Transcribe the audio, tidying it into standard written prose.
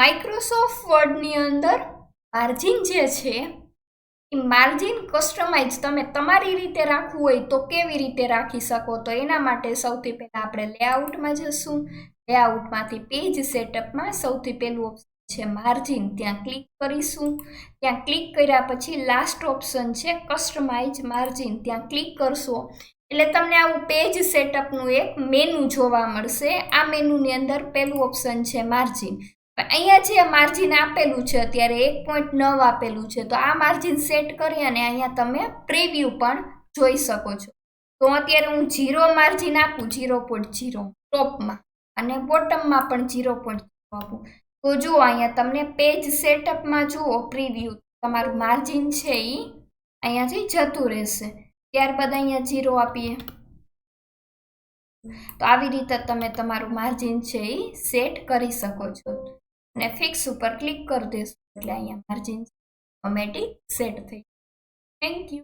Microsoft વર્ડની અંદર margin જે છે એ માર્જિન કસ્ટમાઇઝ તમે તમારી રીતે રાખવું હોય તો કેવી રીતે રાખી શકો? તો એના માટે સૌથી પહેલાં આપણે લેઆઉટમાં જશું. લેઆઉટમાંથી પેજ સેટઅપમાં સૌથી પહેલું ઓપ્શન છે માર્જિન, ત્યાં ક્લિક કરીશું. ત્યાં ક્લિક કર્યા પછી લાસ્ટ ઓપ્શન છે કસ્ટમાઇઝ માર્જિન, ત્યાં ક્લિક કરશો એટલે તમને આવું પેજ સેટઅપનું એક મેનુ જોવા મળશે. આ મેનુની અંદર પહેલું ઓપ્શન છે માર્જિન. અહીંયા જે માર્જિન આપેલું છે અત્યારે 1.9 આપેલું છે, તો આ માર્જિન સેટ કરી અને અહીંયા તમે પ્રીવ્યુ પણ જોઈ શકો છો. તો અત્યારે હું 0 માર્જિન આપું, 0.0 ટોપમાં અને બોટમમાં પણ 0.0 આપું. તો જુઓ અહીંયા તમને પેજ સેટઅપમાં જુઓ પ્રીવ્યુ તમારું માર્જિન છે એ અહીંયાથી જતું રહેશે. ત્યારબાદ અહીંયા 0 આપીએ તો આવી રીતે તમે તમારું માર્જિન છે એ સેટ કરી શકો છો. અને ફિક્સ ઉપર ક્લિક કરી દેશો એટલે અહીંયા માર્જિન ઓટોમેટિક સેટ થઈ. Thank you.